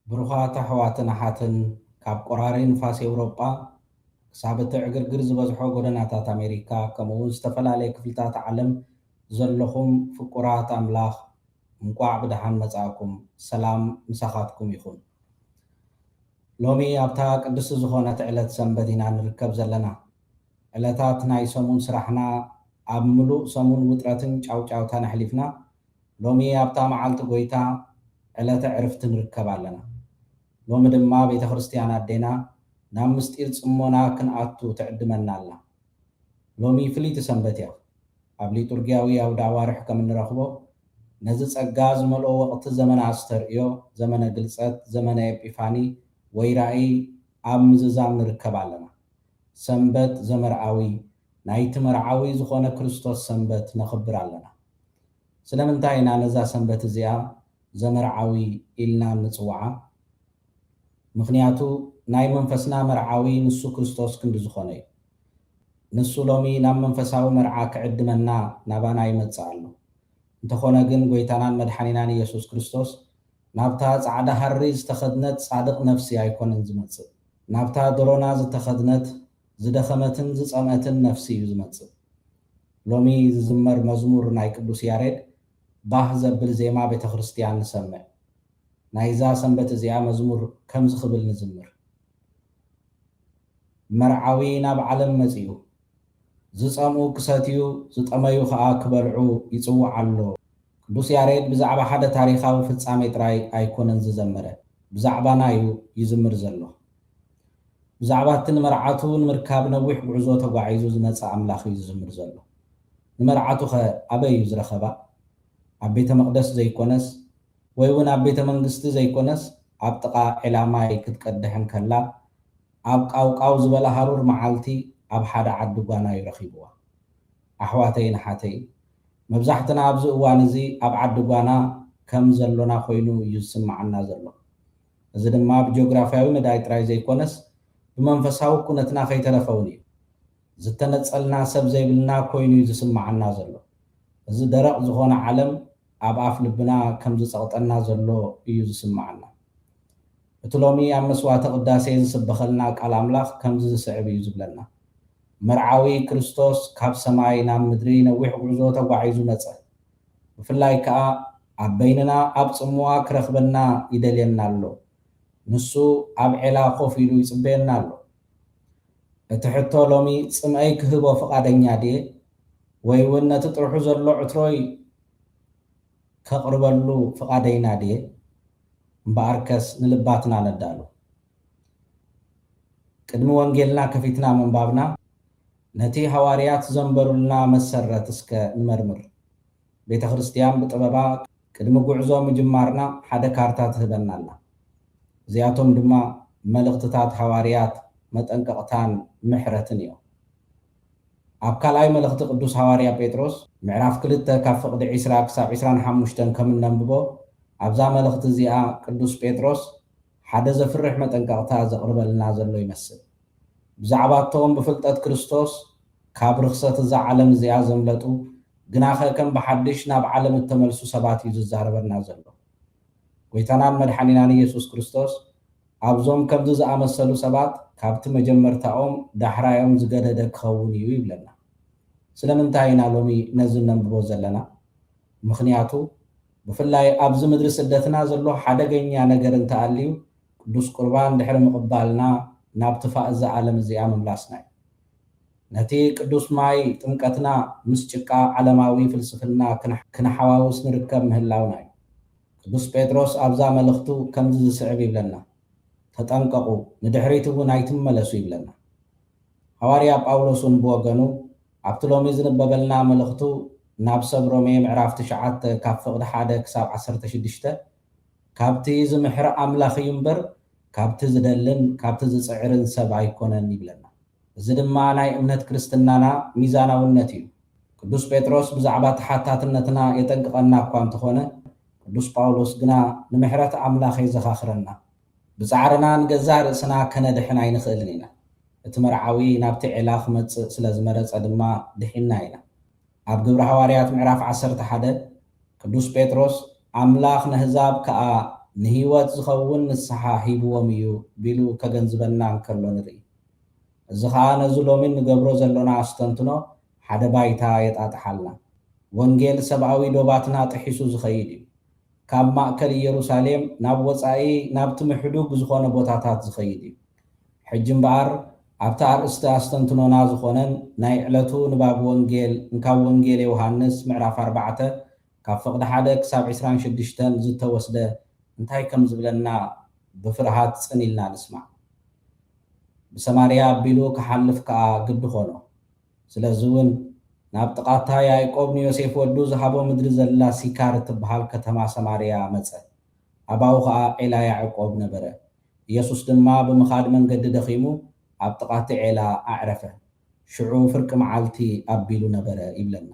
ብሩኻት ኣሕዋትን ኣሓትን ካብ ቆራሪ ንፋስ ኤውሮጳ ክሳብ እትዕግርግር ዝበዝሖ ጎደናታት ኣሜሪካ ከምኡውን ዝተፈላለየ ክፍልታት ዓለም ዘለኹም ፍቁራት ኣምላኽ እንቋዕ ብድሓን መጻእኩም ሰላም ምሳኻትኩም ይኹን። ሎሚ ኣብታ ቅድስቲ ዝኾነት ዕለት ሰንበት ኢና ንርከብ ዘለና። ዕለታት ናይ ሰሙን ስራሕና ኣብ ምሉእ ሰሙን ውጥረትን ጫውጫውታን ኣሕሊፍና ሎሚ ኣብታ መዓልቲ ጎይታ ዕለተ ዕርፍቲ ንርከብ ኣለና። ሎሚ ድማ ቤተ ክርስቲያን ኣዴና ናብ ምስጢር ጽሞና ክንኣቱ ትዕድመና ኣላ። ሎሚ ፍልይቲ ሰንበት እያ። ኣብ ሊጡርግያዊ ኣውደ ኣዋርሕ ከም እንረኽቦ ነዚ ጸጋ ዝመልኦ ወቕቲ ዘመነ ኣስተርእዮ፣ ዘመነ ግልጸት፣ ዘመነ ኤጲፋኒ ወይ ራእይ ኣብ ምዝዛም ንርከብ ኣለና። ሰንበት ዘመርዓዊ ናይቲ መርዓዊ ዝኾነ ክርስቶስ ሰንበት ነኽብር ኣለና። ስለምንታይ ኢና ነዛ ሰንበት እዚኣ ዘመርዓዊ ኢልና ንጽዋዓ? ምክንያቱ ናይ መንፈስና መርዓዊ ንሱ ክርስቶስ ክንዲ ዝኾነ እዩ። ንሱ ሎሚ ናብ መንፈሳዊ መርዓ ክዕድመና ናባና ይመጽእ ኣሎ። እንተኾነ ግን ጎይታናን መድሓኒናን ኢየሱስ ክርስቶስ ናብታ ጻዕዳ ሃሪ ዝተኸድነት ጻድቕ ነፍሲ ኣይኮነን ዝመጽእ፣ ናብታ ደሮና ዝተኸድነት ዝደኸመትን ዝጸምአትን ነፍሲ እዩ ዝመጽእ። ሎሚ ዝዝመር መዝሙር ናይ ቅዱስ ያሬድ ባህ ዘብል ዜማ ቤተ ክርስቲያን ንሰምዕ። ናይዛ ሰንበት እዚኣ መዝሙር ከም ዝኽብል ንዝምር። መርዓዊ ናብ ዓለም መጺኡ፣ ዝጸምኡ ክሰትዩ ዝጠመዩ ከዓ ክበልዑ ይጽዋዕ ኣሎ። ቅዱስ ያሬድ ብዛዕባ ሓደ ታሪኻዊ ፍጻሜ ጥራይ ኣይኮነን ዝዘመረ፣ ብዛዕባና እዩ ይዝምር ዘሎ። ብዛዕባ እቲ ንመርዓቱ ንምርካብ ነዊሕ ጉዕዞ ተጓዒዙ ዝመጽእ ኣምላኽ እዩ ዝዝምር ዘሎ። ንመርዓቱ ኸ ኣበይ እዩ ዝረኸባ? ኣብ ቤተ መቕደስ ዘይኮነስ ወይ እውን ኣብ ቤተ መንግስቲ ዘይኮነስ ኣብ ጥቓ ዒላማይ ክትቀድሕን ከላ ኣብ ቃውቃው ዝበለ ሃሩር መዓልቲ ኣብ ሓደ ዓዲ ጓና ይረኺብዋ። ኣሕዋተይን ኣሓተይ መብዛሕትና ኣብዚ እዋን እዚ ኣብ ዓዲ ጓና ከም ዘሎና ኮይኑ እዩ ዝስማዓና ዘሎ። እዚ ድማ ብጂኦግራፊያዊ መዳይ ጥራይ ዘይኮነስ ብመንፈሳዊ ኩነትና ከይተረፈውን እዩ። ዝተነጸልና ሰብ ዘይብልና ኮይኑ እዩ ዝስማዓና ዘሎ። እዚ ደረቕ ዝኾነ ዓለም ኣብ ኣፍ ልብና ከም ዝጸቕጠና ዘሎ እዩ ዝስማዓና። እቲ ሎሚ ኣብ መስዋዕተ ቅዳሴ ዝስበኸልና ቃል ኣምላኽ ከምዚ ዝስዕብ እዩ ዝብለና። መርዓዊ ክርስቶስ ካብ ሰማይ ናብ ምድሪ ነዊሕ ጉዕዞ ተጓዒዙ መጸ። ብፍላይ ከዓ ኣብ በይንና ኣብ ጽምዋ ክረኽበና ይደልየና ኣሎ። ንሱ ኣብ ዔላ ኮፍ ኢሉ ይጽበየና ኣሎ። እቲ ሕቶ ሎሚ ጽምአይ ክህቦ ፈቓደኛ ድየ ወይ እውን ነቲ ጥርሑ ዘሎ ዕትሮይ ከቕርበሉ ፈቓደይና ድየ? እምበኣርከስ ንልባትና ነዳሉ። ቅድሚ ወንጌልና ከፊትና ምንባብና ነቲ ሃዋርያት ዘንበሩልና መሰረት እስከ ንመርምር። ቤተ ክርስቲያን ብጥበባ ቅድሚ ጉዕዞ ምጅማርና ሓደ ካርታ ትህበና ኣላ። እዚኣቶም ድማ መልእኽትታት ሃዋርያት መጠንቀቕታን ምሕረትን እዮም። ኣብ ካልኣይ መልእኽቲ ቅዱስ ሃዋርያ ጴጥሮስ ምዕራፍ 2 ካብ ፍቕዲ 20 ክሳብ 25 ከም እነንብቦ ኣብዛ መልእኽቲ እዚኣ ቅዱስ ጴጥሮስ ሓደ ዘፍርሕ መጠንቀቕታ ዘቕርበልና ዘሎ ይመስል። ብዛዕባ እቶም ብፍልጠት ክርስቶስ ካብ ርኽሰት እዛ ዓለም እዚኣ ዘምለጡ ግናኸ ከም ብሓድሽ ናብ ዓለም እተመልሱ ሰባት እዩ ዝዛረበና ዘሎ። ጎይታናን መድሓኒናን ኢየሱስ ክርስቶስ ኣብዞም ከምዚ ዝኣመሰሉ ሰባት ካብቲ መጀመርታኦም ዳሕራዮም ዝገደደ ክኸውን እዩ ይብለና። ስለምንታይ ኢና ሎሚ ነዚ ነንብቦ ዘለና? ምክንያቱ ብፍላይ ኣብዚ ምድሪ ስደትና ዘሎ ሓደገኛ ነገር እንተኣልዩ ቅዱስ ቁርባን ድሕሪ ምቕባልና ናብ ትፋእ እዛ ዓለም እዚኣ ምምላስና እዩ። ነቲ ቅዱስ ማይ ጥምቀትና ምስ ጭቃ ዓለማዊ ፍልስፍና ክንሓዋውስ ንርከብ ምህላውና እዩ። ቅዱስ ጴጥሮስ ኣብዛ መልእኽቱ ከምዚ ዝስዕብ ይብለና፣ ተጠንቀቁ ንድሕሪት እውን ኣይትመለሱ ይብለና። ሃዋርያ ጳውሎስ እውን ብወገኑ ኣብቲ ሎሚ ዝንበበልና መልእኽቱ ናብ ሰብ ሮሜ ምዕራፍ 9 ካብ ፍቕዲ 1 ክሳብ 16 ካብቲ ዝምሕረ ኣምላኽ እዩ እምበር ካብቲ ዝደልን ካብቲ ዝፅዕርን ሰብ ኣይኮነን ይብለና። እዚ ድማ ናይ እምነት ክርስትናና ሚዛናውነት እዩ። ቅዱስ ጴጥሮስ ብዛዕባ ተሓታትነትና የጠንቅቐና እኳ እንተኾነ ቅዱስ ጳውሎስ ግና ንምሕረት ኣምላኽ የዘኻኽረና። ብፃዕርና ንገዛእ ርእስና ከነድሕን ኣይንኽእልን ኢና። እቲ መርዓዊ ናብቲ ዔላ ክመጽእ ስለ ዝመረፀ ድማ ድሒና ኢና። ኣብ ግብሪ ሃዋርያት ምዕራፍ 11 ቅዱስ ጴጥሮስ ኣምላኽ ንህዛብ ከዓ ንህይወት ዝኸውን ንስሓ ሂብዎም እዩ ቢሉ ከገንዝበና እንከሎ ንርኢ። እዚ ከዓ ነዚ ሎሚ ንገብሮ ዘለና ኣስተንትኖ ሓደ ባይታ የጣጥሓልና። ወንጌል ሰብኣዊ ዶባትና ጥሒሱ ዝኸይድ እዩ። ካብ ማእከል ኢየሩሳሌም ናብ ወፃኢ ናብቲ ምሕዱግ ዝኾነ ቦታታት ዝኸይድ እዩ። ሕጂ እምበኣር ኣብቲ ኣርእስቲ ኣስተንትኖና ዝኾነን ናይ ዕለቱ ንባብ ወንጌል እንካብ ወንጌል ዮሃንስ ምዕራፍ 4 ካብ ፍቕዲ 1 ክሳብ 26 ዝተወስደ እንታይ ከም ዝብለና ብፍርሃት ጽኒኢልና ንስማዕ። ብሰማርያ ኣቢሉ ክሓልፍ ከዓ ግዲ ኾኖ። ስለዚ እውን ናብ ጥቓታ ያዕቆብ ንዮሴፍ ወዱ ዝሃቦ ምድሪ ዘላ ሲካር እትበሃል ከተማ ሰማርያ መፀ። ኣባው ከዓ ዔላ ያዕቆብ ነበረ። ኢየሱስ ድማ ብምኻድ መንገዲ ደኺሙ ኣብ ጥቓቲ ዔላ ኣዕረፈ። ሽዑ ፍርቂ መዓልቲ ኣቢሉ ነበረ ይብለና።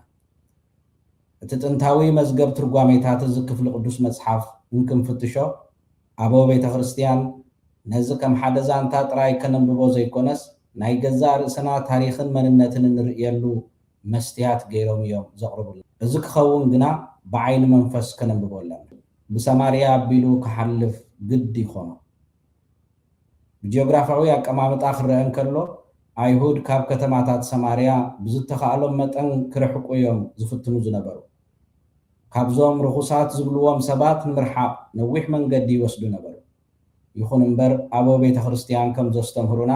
እቲ ጥንታዊ መዝገብ ትርጓሜታት እዚ ክፍሊ ቅዱስ መጽሓፍ እንክንፍትሾ ኣቦ ቤተ ክርስቲያን ነዚ ከም ሓደ ዛንታ ጥራይ ከነንብቦ ዘይኮነስ ናይ ገዛ ርእስና ታሪኽን መንነትን እንርእየሉ መስትያት ገይሮም እዮም ዘቕርቡልና። እዚ ክኸውን ግና ብዓይኒ መንፈስ ከነንብቦ ኣለና። ብሰማርያ ኣቢሉ ክሓልፍ ግዲ ይኾኖ። ብጂኦግራፋዊ ኣቀማምጣ ክረአ እንከሎ ኣይሁድ ካብ ከተማታት ሰማርያ ብዝተኻኣሎም መጠን ክርሕቁ እዮም ዝፍትኑ ዝነበሩ። ካብዞም ርኹሳት ዝብልዎም ሰባት ንምርሓቕ ነዊሕ መንገዲ ይወስዱ ነበሩ። ይኹን እምበር ኣቦ ቤተ ክርስቲያን ከም ዘስተምህሩና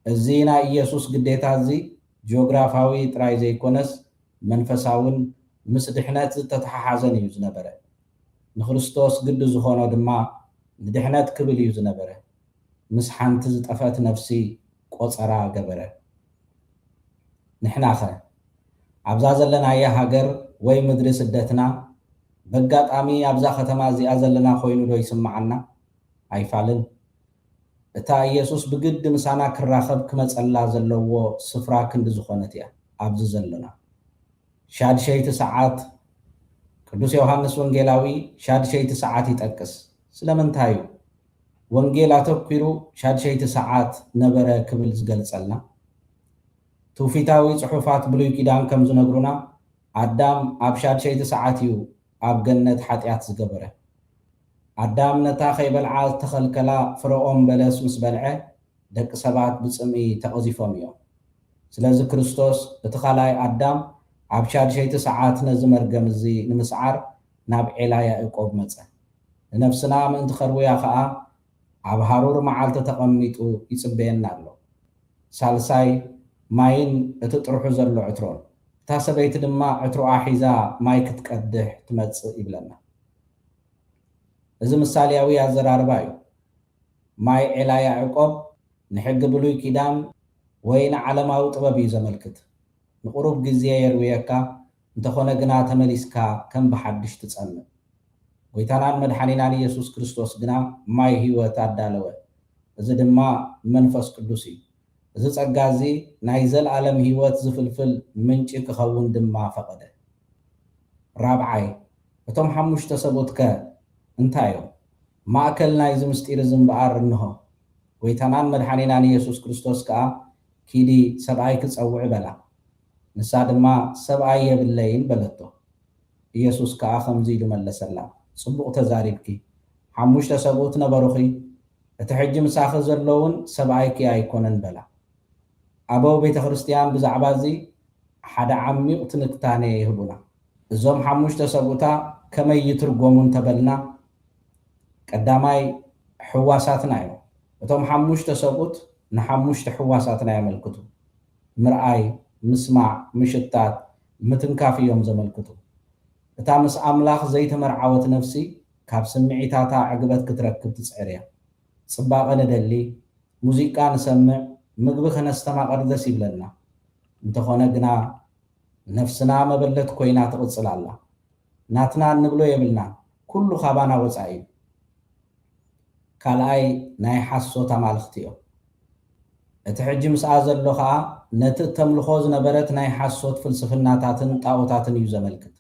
እዚ ናይ ኢየሱስ ግዴታ እዚ ጂኦግራፋዊ ጥራይ ዘይኮነስ መንፈሳውን ምስ ድሕነት ዝተተሓሓዘን እዩ ዝነበረ። ንክርስቶስ ግዲ ዝኾኖ ድማ ንድሕነት ክብል እዩ ዝነበረ። ምስ ሓንቲ ዝጠፈት ነፍሲ ቆፀራ ገበረ። ንሕና ኸ ኣብዛ ዘለናያ ሃገር ወይ ምድሪ ስደትና በጋጣሚ ኣብዛ ከተማ እዚኣ ዘለና ኮይኑ ዶ ይስማዓና? ኣይፋልን። እታ ኢየሱስ ብግዲ ምሳና ክራኸብ ክመፀላ ዘለዎ ስፍራ ክንዲ ዝኾነት እያ ኣብዚ ዘለና። ሻድሸይቲ ሰዓት ቅዱስ ዮሃንስ ወንጌላዊ ሻድሸይቲ ሰዓት ይጠቅስ። ስለምንታይ እዩ ወንጌል ኣተኪሩ ሻድሸይቲ ሰዓት ነበረ ክብል ዝገልጸልና? ትውፊታዊ ጽሑፋት ብሉይ ኪዳን ከም ዝነግሩና ኣዳም ኣብ ሻድሸይቲ ሰዓት እዩ ኣብ ገነት ሓጢኣት ዝገበረ። ኣዳም ነታ ከይበልዓ ዝተኸልከላ ፍረኦም በለስ ምስ በልዐ ደቂ ሰባት ብፅምኢ ተቐዚፎም እዮም። ስለዚ ክርስቶስ እቲ ካልኣይ ኣዳም ኣብ ሻድሸይቲ ሰዓት ነዚ መርገም እዚ ንምስዓር ናብ ዔላ ያዕቆብ መፀ። ንነፍስና ምእንቲ ኸርውያ ከዓ ኣብ ሃሩር መዓልቲ ተቐሚጡ ይጽበየና ኣሎ። ሳልሳይ ማይን እቲ ጥርሑ ዘሎ ዕትሮን። እታ ሰበይቲ ድማ ዕትሮኣ ሒዛ ማይ ክትቀድሕ ትመጽእ ይብለና። እዚ ምሳልያዊ ኣዘራርባ እዩ። ማይ ዔላ ያዕቆብ ንሕጊ ብሉይ ኪዳን ወይ ንዓለማዊ ጥበብ እዩ ዘመልክት። ንቁሩብ ግዜ የርውየካ እንተኾነ ግና ተመሊስካ ከም ብሓድሽ ትጸምእ። ጎይታናን መድሓኒናን ኢየሱስ ክርስቶስ ግና ማይ ህይወት ኣዳለወ። እዚ ድማ መንፈስ ቅዱስ እዩ። እዚ ጸጋ እዚ ናይ ዘለዓለም ህይወት ዝፍልፍል ምንጪ ክኸውን ድማ ፈቐደ። ራብዓይ እቶም 5 ሰብኡት ከ እንታይ እዮም? ማእከል ናይዚ ምስጢር እዚ እምበኣር እንሆ። ጎይታናን መድሓኒናን ኢየሱስ ክርስቶስ ከዓ ኪዲ ሰብኣይ ክፀውዕ በላ። ንሳ ድማ ሰብኣይ የብለይን በለቶ። ኢየሱስ ከዓ ከምዚ ኢሉ መለሰላ፣ ጽቡቕ ተዛሪብኪ፣ 5 ሰብኡት ነበሩኺ፣ እቲ ሕጂ ምሳኺ ዘለውን ሰብኣይኪ ኣይኮነን በላ። ኣበው ቤተ ክርስቲያን ብዛዕባ እዚ ሓደ ዓሚቕ ትንታነ ይህቡና። እዞም 5 ሰብኡታ ከመይ ይትርጎሙ እንተበልና ቀዳማይ ሕዋሳትና እዮም። እቶም 5 ሰብኡት ን5 ሕዋሳትና የመልክቱ። ምርኣይ፣ ምስማዕ፣ ምሽታት፣ ምትንካፍ እዮም ዘመልክቱ። እታ ምስ ኣምላኽ ዘይተመርዓወት ነፍሲ ካብ ስምዒታታ ዕግበት ክትረክብ ትፅዕር እያ። ጽባቐ ንደሊ፣ ሙዚቃ ንሰምዕ፣ ምግቢ ክነስተማቐር ደስ ይብለና። እንተኾነ ግና ነፍስና መበለት ኮይና ትቕፅል ኣላ። ናትና እንብሎ የብልና፣ ኩሉ ካባና ወፃኢ እዩ። ካልኣይ ናይ ሓሶት ኣማልኽቲ እዮም። እቲ ሕጂ ምስኣ ዘሎ ከዓ ነቲ ተምልኾ ዝነበረት ናይ ሓሶት ፍልስፍናታትን ጣዖታትን እዩ ዘመልክት።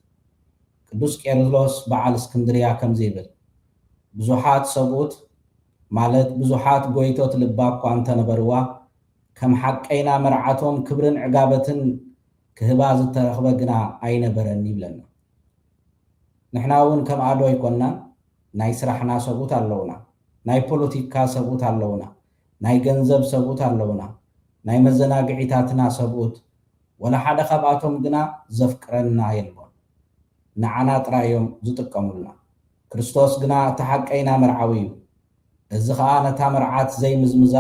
ቅዱስ ቄርሎስ በዓል እስክንድርያ ከምዚ ይብል፣ ብዙሓት ሰብኡት ማለት ብዙሓት ጎይቶት ልባ እኳ እንተነበርዋ ከም ሓቀይና መርዓቶም ክብርን ዕጋበትን ክህባ ዝተረኽበ ግና ኣይነበረን ይብለና። ንሕና እውን ከም ኣዶ ኣይኮናን። ናይ ስራሕና ሰብኡት ኣለውና፣ ናይ ፖለቲካ ሰብኡት ኣለውና፣ ናይ ገንዘብ ሰብኡት ኣለውና፣ ናይ መዘናግዒታትና ሰብኡት ወላ ሓደ ካብኣቶም ግና ዘፍቅረና የልቦን። ንዓና ጥራዮም ዝጥቀሙልና። ክርስቶስ ግና እቲ ሓቀይና መርዓዊ እዩ። እዚ ከዓ ነታ መርዓት ዘይምዝምዛ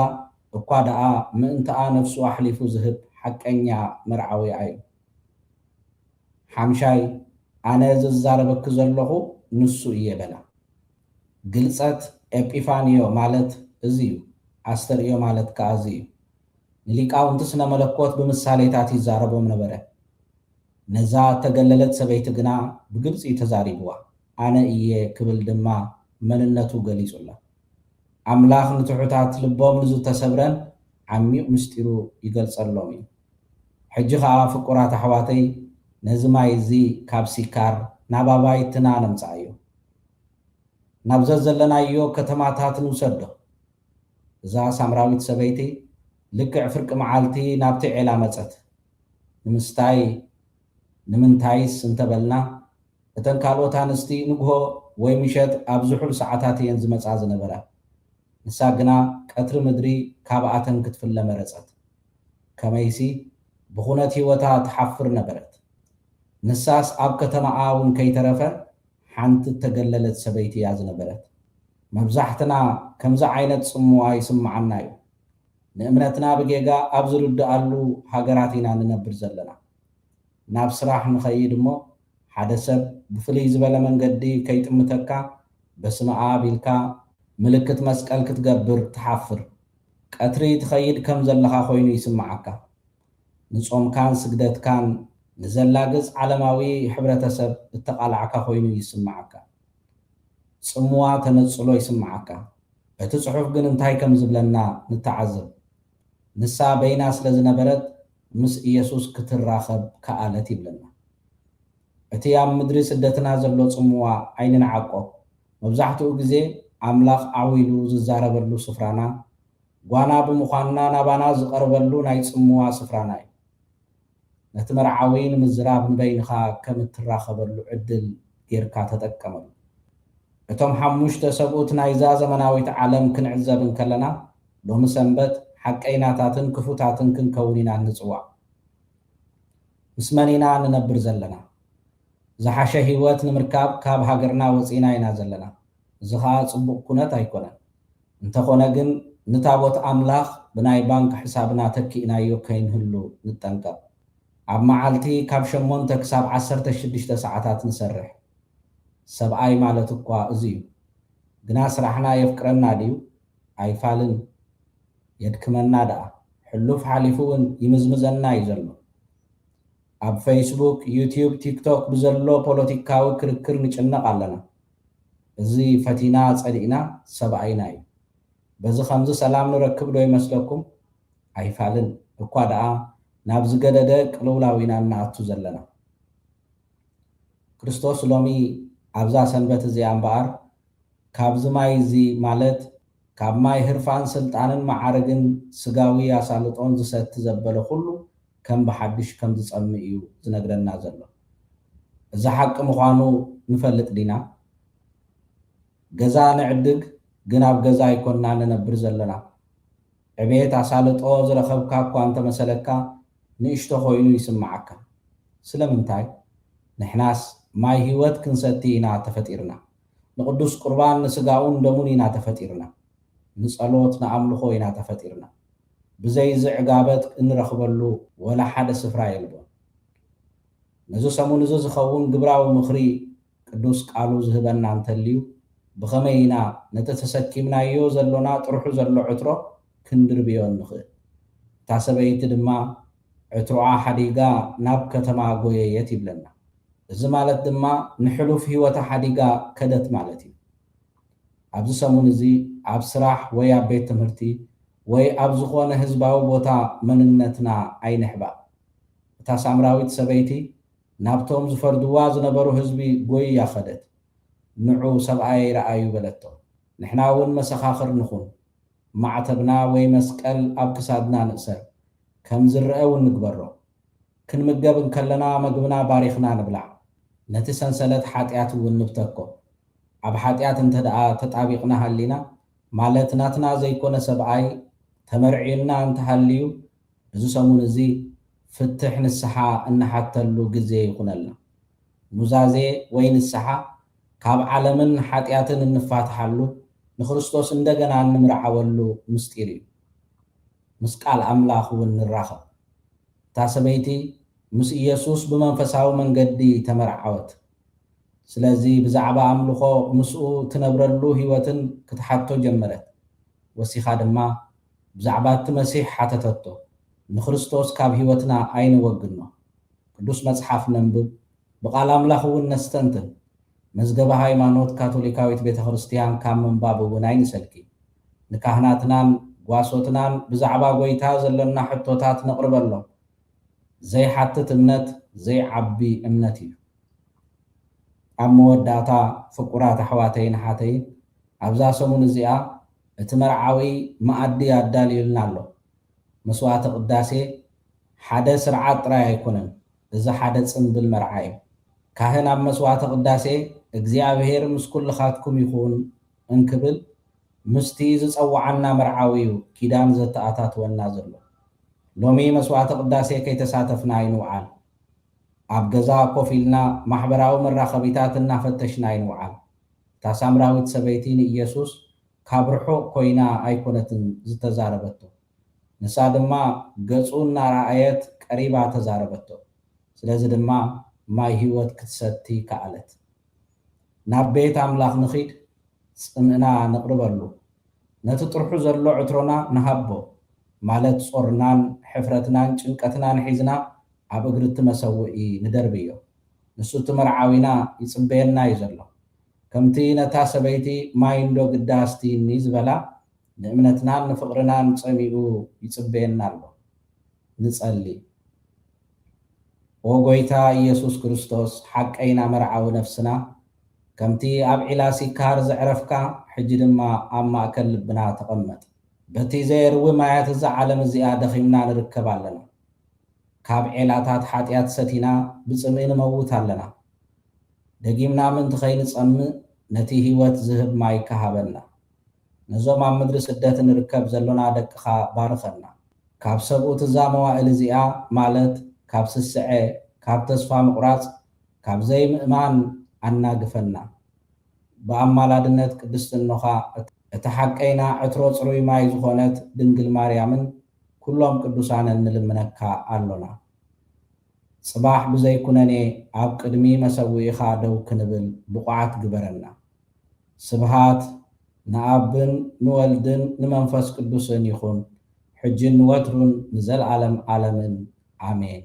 እኳ ደኣ ምእንተኣ ነፍሱ ኣሕሊፉ ዝህብ ሓቀኛ መርዓዊ እዩ። ሓምሻይ ኣነ ዝዛረበክ ዘለኹ ንሱ እየ በላ። ግልፀት ኤጲፋንዮ ማለት እዚ እዩ። ኣስተርእዮ ማለት ከዓ እዚ እዩ። ንሊቃውንቲ ስነ መለኮት ብምሳሌታት ይዛረቦም ነበረ። ነዛ ተገለለት ሰበይቲ ግና ብግልፂ ተዛሪብዋ። ኣነ እየ ክብል ድማ መንነቱ ገሊጹላ። ኣምላኽ ንትሑታት ልቦም ንዝተሰብረን ዓሚቕ ምስጢሩ ይገልጸሎም እዩ። ሕጂ ከዓ ፍቁራት ኣሕዋተይ ነዚ ማይ እዚ ካብ ሲካር ናብ ኣባይትና ነምፅኣ እዩ። ናብዘ ዘለናዮ ከተማታት ንውሰዶ። እዛ ሳምራዊት ሰበይቲ ልክዕ ፍርቂ መዓልቲ ናብቲ ዔላ መፀት። ንምስታይ ንምንታይስ እንተበልና እተን ካልኦት ኣንስቲ ንግሆ ወይ ምሸት ኣብ ዝሑል ሰዓታት እየን ዝመፃ ዝነበራ። ንሳ ግና ቀትሪ ምድሪ ካብኣተን ክትፍለ መረፀት። ከመይሲ ብኹነት ህይወታ ትሓፍር ነበረት። ንሳስ ኣብ ከተማኣ እውን ከይተረፈ ሓንቲ ተገለለት ሰበይቲ እያ ዝነበረት። መብዛሕትና ከምዚ ዓይነት ጽምዋ ይስምዓና እዩ። ንእምነትና ብጌጋ ኣብ ዝርድኣሉ ሃገራት ኢና ንነብር ዘለና። ናብ ስራሕ ንኸይድ እሞ ሓደ ሰብ ብፍልይ ዝበለ መንገዲ ከይጥምተካ በስመ አብ ኢልካ ምልክት መስቀል ክትገብር ትሓፍር። ቀትሪ ትኸይድ ከም ዘለኻ ኮይኑ ይስምዓካ። ንጾምካን ስግደትካን ንዘላግፅ ዓለማዊ ሕብረተሰብ እተቃልዓካ ኮይኑ ይስምዓካ። ጽምዋ ተነጽሎ ይስምዓካ። እቲ ጽሑፍ ግን እንታይ ከም ዝብለና ንተዓዘብ። ንሳ በይና ስለ ዝነበረት ምስ ኢየሱስ ክትራኸብ ከኣለት ይብለና። እቲ ኣብ ምድሪ ስደትና ዘሎ ጽምዋ ኣይንንዓቆ። መብዛሕትኡ ግዜ ኣምላኽ ዓዊሉ ዝዛረበሉ ስፍራና ጓና ብምዃንና ናባና ዝቐርበሉ ናይ ጽምዋ ስፍራና እዩ። ነቲ መርዓዊ ንምዝራብ ንበይንኻ ከም እትራኸበሉ ዕድል ጌርካ ተጠቀመሉ። እቶም ሓሙሽተ ሰብኡት ናይዛ ዘመናዊት ዓለም ክንዕዘብ ከለና ሎሚ ሰንበት ሓቀይናታትን ክፉታትን ክንከውን ኢና ንጽዋዕ። ምስ መን ኢና ንነብር ዘለና? ዝሓሸ ህይወት ንምርካብ ካብ ሃገርና ወፂና ኢና ዘለና። እዚ ከዓ ጽቡቕ ኩነት ኣይኮነን። እንተኾነ ግን ንታቦት ኣምላኽ ብናይ ባንክ ሕሳብና ተኪእናዮ ከይንህሉ ንጠንቀቕ። ኣብ መዓልቲ ካብ 8 ክሳብ 16 ሰዓታት ንሰርሕ። ሰብኣይ ማለት እኳ እዚ እዩ። ግና ስራሕና የፍቅረና ድዩ? ኣይፋልን። የድክመና ደኣ። ሕሉፍ ሓሊፉ እውን ይምዝምዘና እዩ ዘሎ። ኣብ ፌስቡክ፣ ዩቲዩብ፣ ቲክቶክ ብዘሎ ፖለቲካዊ ክርክር ንጭነቕ ኣለና። እዚ ፈቲና ፀዲእና ሰብኣይና እዩ። በዚ ከምዚ ሰላም ንረክብ ዶ ይመስለኩም? ኣይፋልን። እኳ ደኣ ናብ ዝገደደ ቅልውላዊና እናኣቱ ዘለና። ክርስቶስ ሎሚ ኣብዛ ሰንበት እዚኣ እምበኣር ካብዚ ማይ እዚ ማለት ካብ ማይ ህርፋን ስልጣንን ማዓርግን ስጋዊ ኣሳልጦን ዝሰቲ ዘበለ ኩሉ ከም ብሓድሽ ከም ዝፀምእ እዩ ዝነግረና ዘሎ። እዚ ሓቂ ምዃኑ ንፈልጥ ዲና? ገዛ ንዕድግ ግን ኣብ ገዛ ኣይኮንና ንነብር ዘለና። ዕቤት ኣሳልጦ ዝረኸብካ እኳ እንተመሰለካ ንእሽቶ ኮይኑ ይስምዓካ። ስለምንታይ? ንሕናስ ማይ ህይወት ክንሰቲ ኢና ተፈጢርና። ንቅዱስ ቁርባን ንስጋውን ደሙን ኢና ተፈጢርና። ንጸሎት ንኣምልኾ ኢና ተፈጢርና። ብዘይ ዝዕጋበት እንረኽበሉ ወላ ሓደ ስፍራ የልቦን። ነዚ ሰሙን እዚ ዝኸውን ግብራዊ ምኽሪ ቅዱስ ቃሉ ዝህበና እንተልዩ ብኸመይ ኢና ነቲ ተሰኪምናዮ ዘሎና ጥርሑ ዘሎ ዕትሮ ክንድርብዮ ንኽእል? እታ ሰበይቲ ድማ ዕትሮዓ ሓዲጋ ናብ ከተማ ጎየየት ይብለና። እዚ ማለት ድማ ንሕሉፍ ህይወታ ሓዲጋ ከደት ማለት እዩ። ኣብዚ ሰሙን እዚ ኣብ ስራሕ ወይ ኣብ ቤት ትምህርቲ ወይ ኣብ ዝኾነ ህዝባዊ ቦታ መንነትና ኣይንሕባእ። እታ ሳምራዊት ሰበይቲ ናብቶም ዝፈርድዋ ዝነበሩ ህዝቢ ጎይያ ኸደት። ንዑ ሰብኣይ ረኣዩ በለቶ። ንሕና እውን መሰኻኽር ንኹን። ማዕተብና ወይ መስቀል ኣብ ክሳድና ንእሰር። ከም ዝርአ እውን ንግበሮ። ክንምገብ እንከለና መግብና ባሪኽና ንብላዕ። ነቲ ሰንሰለት ሓጢኣት እውን ንብተኮ። ኣብ ሓጢኣት እንተ ደኣ ተጣቢቕና ሃሊና ማለት ናትና ዘይኮነ ሰብኣይ ተመርዒና እንተሃልዩ እዚ ሰሙን እዚ ፍትሕ ንስሓ እናሓተሉ ግዜ ይኹነልና። ኑዛዜ ወይ ንስሓ ካብ ዓለምን ሓጢኣትን እንፋትሓሉ ንክርስቶስ እንደገና እንምርዓወሉ ምስጢር እዩ። ምስ ቃል ኣምላኽ እውን ንራኸብ። እታ ሰበይቲ ምስ ኢየሱስ ብመንፈሳዊ መንገዲ ተመርዓወት። ስለዚ ብዛዕባ ኣምልኾ ምስኡ ትነብረሉ ህይወትን ክትሓቶ ጀመረት። ወሲኻ ድማ ብዛዕባ እቲ መሲሕ ሓተተቶ። ንክርስቶስ ካብ ህይወትና ኣይንወግኖ። ቅዱስ መጽሓፍ ነንብብ፣ ብቃል ኣምላኽ እውን ነስተንትን። መዝገበ ሃይማኖት ካቶሊካዊት ቤተ ክርስቲያን ካብ ምንባብ እውን ኣይንሰልኪ። ንካህናትናን ጓሶትናን ብዛዕባ ጎይታ ዘለና ሕቶታት ነቕርበሎም። ዘይሓትት እምነት ዘይዓቢ እምነት እዩ። ኣብ መወዳእታ ፍቁራት ኣሕዋተይን ሓተይን ኣብዛ ሰሙን እዚኣ እቲ መርዓዊ መኣዲ ኣዳልዩልና ኣሎ። መስዋእቲ ቅዳሴ ሓደ ስርዓት ጥራይ ኣይኮነን፣ እዚ ሓደ ጽምብል መርዓ እዩ። ካህን ኣብ መስዋእቲ ቅዳሴ እግዚኣብሔር ምስ ኩልኻትኩም ይኹን እንክብል ምስቲ ዝፀዋዓና መርዓዊ እዩ ኪዳን ዘተኣታትወና ዘሎ። ሎሚ መስዋእቲ ቅዳሴ ከይተሳተፍና ኣይንውዓል። ኣብ ገዛ ኮፍ ኢልና ማሕበራዊ መራኸቢታት እናፈተሽና ኣይንውዓል። እታ ሳምራዊት ሰበይቲ ንኢየሱስ ካብ ርሑቕ ኮይና ኣይኮነትን ዝተዛረበቶ፣ ንሳ ድማ ገጹ እናረኣየት ቀሪባ ተዛረበቶ። ስለዚ ድማ ማይ ህይወት ክትሰቲ ከኣለት። ናብ ቤት ኣምላኽ ንኺድ ጽምእና ነቕርበሉ፣ ነቲ ጥርሑ ዘሎ ዕትሮና ንሃቦ ማለት ጾርናን ሕፍረትናን ጭንቀትናን ሒዝና ኣብ እግሪ እቲ መሰውኢ ንደርቢ እዮ። ንሱ እቲ መርዓዊና ይጽበየና እዩ ዘሎ። ከምቲ ነታ ሰበይቲ ማይ እንዶ ግዳስቲኒ ዝበላ ንእምነትናን ንፍቕርናን ጸሚኡ ይጽበየና ኣሎ። ንጸሊ። ኦ ጎይታ ኢየሱስ ክርስቶስ ሓቀይና መርዓዊ ነፍስና ከምቲ ኣብ ዒላ ሲካር ዘዕረፍካ ሕጂ ድማ ኣብ ማእከል ልብና ተቐመጥ። በቲ ዘየርዊ ማያት እዛ ዓለም እዚኣ ደኺምና ንርከብ ኣለና። ካብ ዔላታት ሓጢኣት ሰቲና ብጽምኢ ንመውት ኣለና። ደጊምና ምንቲ ኸይንጸምእ ነቲ ህይወት ዝህብ ማይ ከሃበና። ነዞም ኣብ ምድሪ ስደት ንርከብ ዘሎና ደቅኻ ባርኸና። ካብ ሰብኡት እዛ መዋእል እዚኣ ማለት ካብ ስስዐ፣ ካብ ተስፋ ምቑራጽ፣ ካብ ዘይምእማን ኣናግፈና። ብኣማላድነት ቅድስት እኖኻ እቲ ሓቀይና ዕትሮ ጽሩይ ማይ ዝኾነት ድንግል ማርያምን ኩሎም ቅዱሳንን ንልምነካ ኣሎና። ጽባሕ ብዘይኩነኔ ኣብ ቅድሚ መሰዊኢኻ ደው ክንብል ብቑዓት ግበረና። ስብሃት ንኣብን ንወልድን ንመንፈስ ቅዱስን ይኹን ሕጅን ወትሩን ንዘለዓለም ዓለምን ኣሜን።